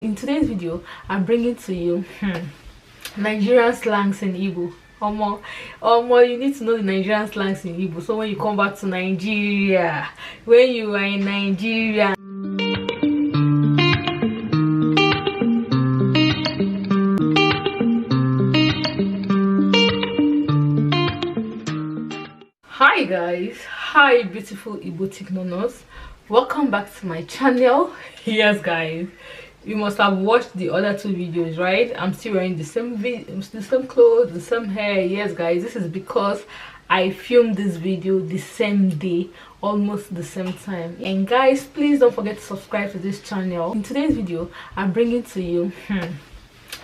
In today's video, I'm bringing to you Nigerian slangs in Igbo. You need to know the Nigerian slangs in Igbo. So when you come back to Nigeria, when you are in Nigeria, hi guys, hi beautiful igboticnonos, welcome back to my channel. Yes guys, you must have watched the other two videos, right? I'm still wearing the same clothes, the same hair. Yes guys, this is because I filmed this video the same day, almost the same time. And guys, please don't forget to subscribe to this channel. In today's video, I'm bringing to you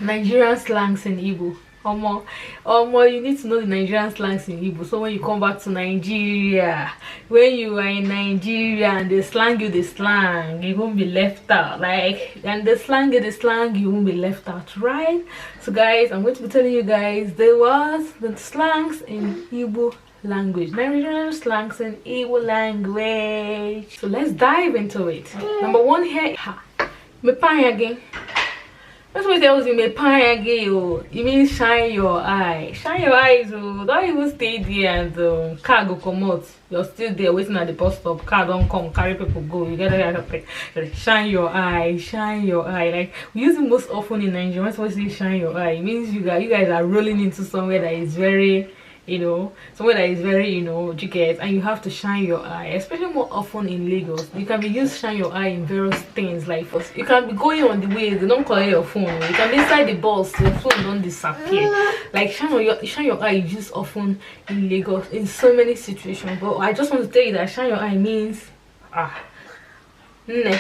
Nigerian slangs in Igbo. You need to know the Nigerian slangs in Igbo. So when you come back to Nigeria, when you are in Nigeria and they slang you the slang, you won't be left out. And they slang you the slang, you won't be left out, right? So guys, I'm going to be telling you guys the slangs in Igbo language, Nigerian slangs in Igbo language. So let's dive into it. Number one here, me pay again. That's what tells you me pay again. It means shine your eye. Shine your eyes. Don't even stay there and car go come out. You're still there waiting at the bus stop. Car don't come, carry people go. You gotta shine your eye. Shine your eye. Like we use it most often in Nigeria. When someone says shine your eye, it means you guys are rolling into somewhere that is very, somewhere that is very, jigget, and you have to shine your eye, especially more often in Lagos. You can be used shine your eye in various things. Like first, you can be going on the way, they don't collect your phone. You can be inside the bus, your phone don't disappear. Like shine your eye is used often in Lagos in so many situations. But I just want to tell you that shine your eye means me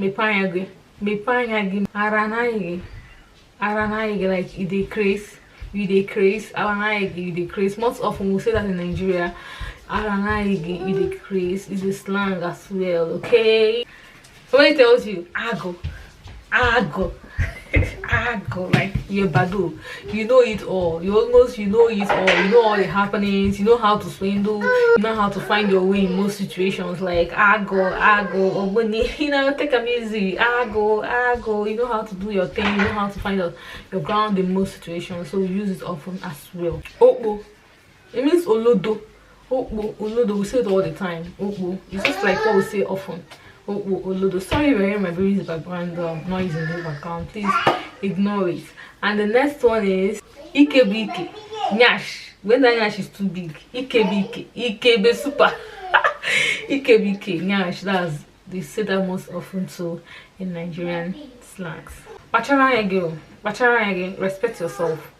panyagi aranagi, like it decrease. You decrease, you decrease. Most often we say that in Nigeria, you decrease is a slang as well, okay? Somebody tells you ago, like you're badu, you know it all, you know it all, you know all the happenings, you know how to swindle, you know how to find your way in most situations. Like or money, take them easy, you know how to do your thing, you know how to find out your ground in most situations. So we use it often as well. Okbo, it means olodo. Olodo, we say it all the time. Okbo, it's just like what we say often. Olodo. Sorry if I hear my baby's background noise in the background, please ignore it. And the next one is ikebike nyash. When the nyash is too big, ikebe super. Ikebike nyash. They say that most often too in Nigerian slangs. Bacharayage, respect yourself.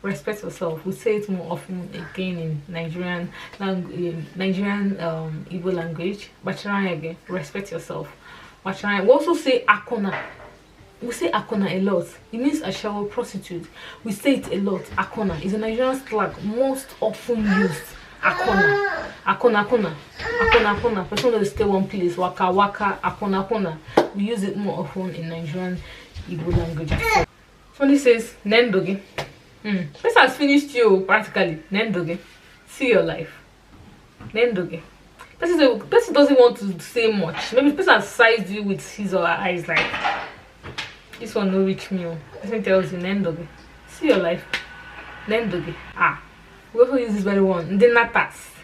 Respect yourself. We say it more often again in Nigerian Igbo language. Bacharayage, respect yourself. We also say akona. We say akona a lot. It means a shower prostitute. We say it a lot. Akona is a Nigerian slang most often used. Akona. Person that stay one place. Waka, akona. We use it more often in Nigerian Igbo language. Somebody says nendoge. This has finished you practically. Nendoge. See your life. Nendoge. Person doesn't want to say much. Maybe the person has sized you with his or her eyes like this one no reach me. Person tells you nendoge. See your life. Nendoge. We also use this very one. Ndenatas.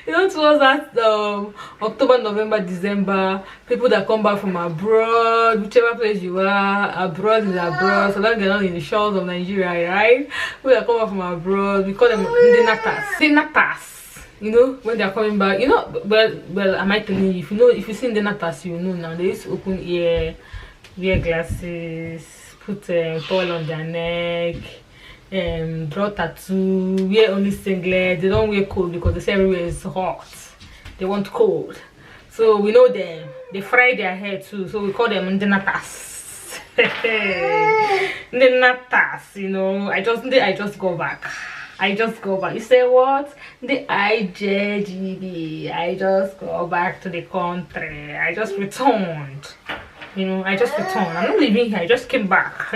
Towards that October, November, December, people that come back from abroad, whichever place you are, abroad is abroad, so long they're not in the shores of Nigeria, right? People that come back from abroad, we call them Ndenatas. When they're coming back, well, I might tell you, if you see Ndenatas, now. They used to open ear, wear glasses, put towel on their neck, draw tattoo, wear only singlet. They don't wear coat because they say everywhere is hot. They want cold. So we know them. They fry their hair too. So we call them ndenatas. Ndenatas, I just go back. You say what? The IJGB. I just go back to the country. I just returned. I just returned. I'm not living here. I just came back.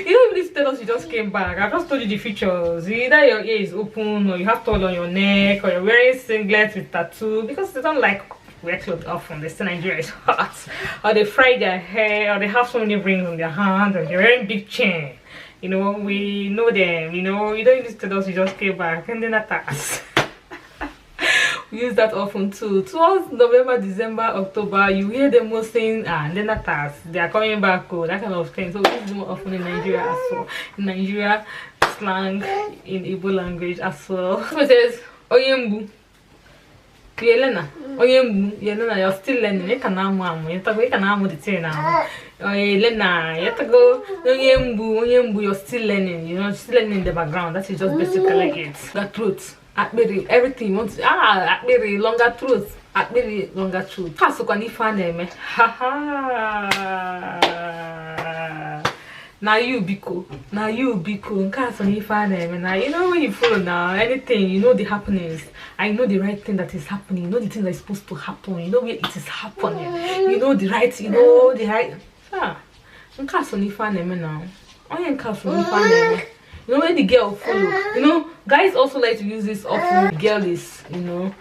You don't even tell us you just came back. I just told you the features. Either your ear is open, or you have towel on your neck, or you're wearing singlet with tattoo, because they don't like wear clothes often. They say Nigeria is hot, or they fry their hair, or they have so many rings on their hand, or they're wearing big chain. You know, we know them. You know, you don't use to us, you just came back, and then that's us. We use that often too. Towards November, December, October, you hear them most saying, and then that's us. They are coming back, oh, that kind of thing. So we use it more often in Nigeria as well. In Nigeria, slang in Igbo language as well. So it says, Oyembu. Yelena, Yelena, you're still learning. You can the thing now. Yelena, you have to go. Oyembu, you're still learning. You know, still learning in the background. That is just basically it. The truth, everything you want to. Longer truth, longer truth. So can you find them? Now you biko, now you biko. Now you know when you follow now anything, you know the happenings. I know the right thing that is happening. You know the thing that is supposed to happen. You know where it is happening. You know the right. You know the right. Ah, now. You know where the girl follow. You know, guys also like to use this often. The girl is, you know,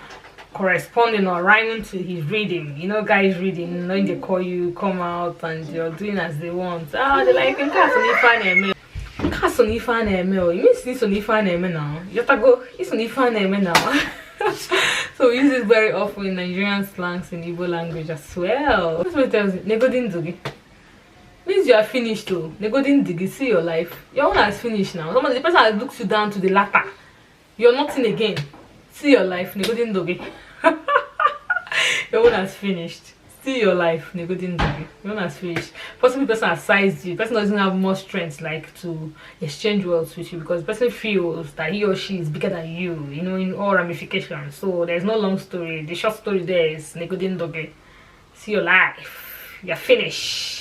corresponding or rhyming to his reading. You know, guys reading, you know, they call you, come out, and you're doing as they want. Ah, they like in class you mean this now? You have to go, it's now. So we use it very often in Nigerian slangs in Igbo language as well. That's what it tells you. Negodin means you are finished too. Negodin digi, see your life. Your own has finished now. Somebody, the person that looks you down to the latter. You're nothing again. See your life. Negodin dogi. Your own has finished. See your life. Negodin dogi. Your own has finished. Possibly the person has sized you. The person doesn't have more strength like to exchange words with you because the person feels that he or she is bigger than you, you know, in all ramifications. So there's no long story. The short story there is Negodin dogi. See your life. You're finished.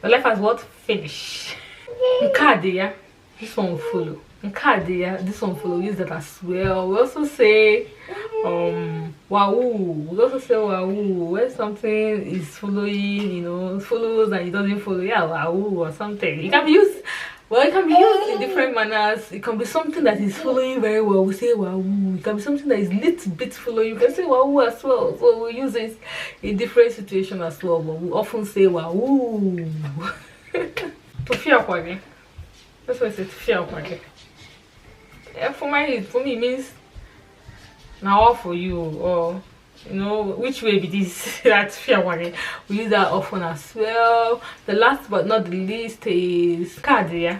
Your life has what? Finish. Nkadia. This one will follow. Nkadia. This one follow. Use that as well. We also say wahoo. We also say wahoo when something is following, you know, follows and it doesn't follow. Yeah, wahoo or something. It can be used. Well, it can be used in different manners. It can be something that is following very well. We say wahoo. It can be something that is little bit following. You can say wahoo as well. So we use it in different situations as well. But we often say wahoo. To fear kwage. That's why I say to fear kwage. Yeah, for me it means now all for you, or you know which way it is. That's fear kwage. We use that often as well. The last but not the least is kadia.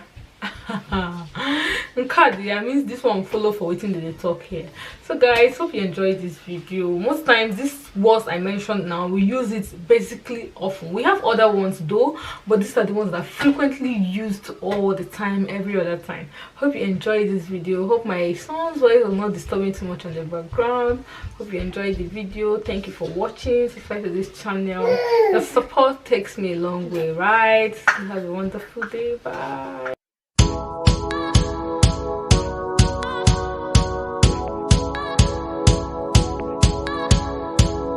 Kadia means this one follow for waiting they talk here. So guys, hope you enjoyed this video. Most times these words I mentioned now, we use it basically often. We have other ones though, but these are the ones that are frequently used all the time, every other time. Hope you enjoyed this video. Hope my sound voice was not disturbing too much on the background. Hope you enjoyed the video. Thank you for watching. Subscribe to this channel. The support takes me a long way, right? Have a wonderful day. Bye.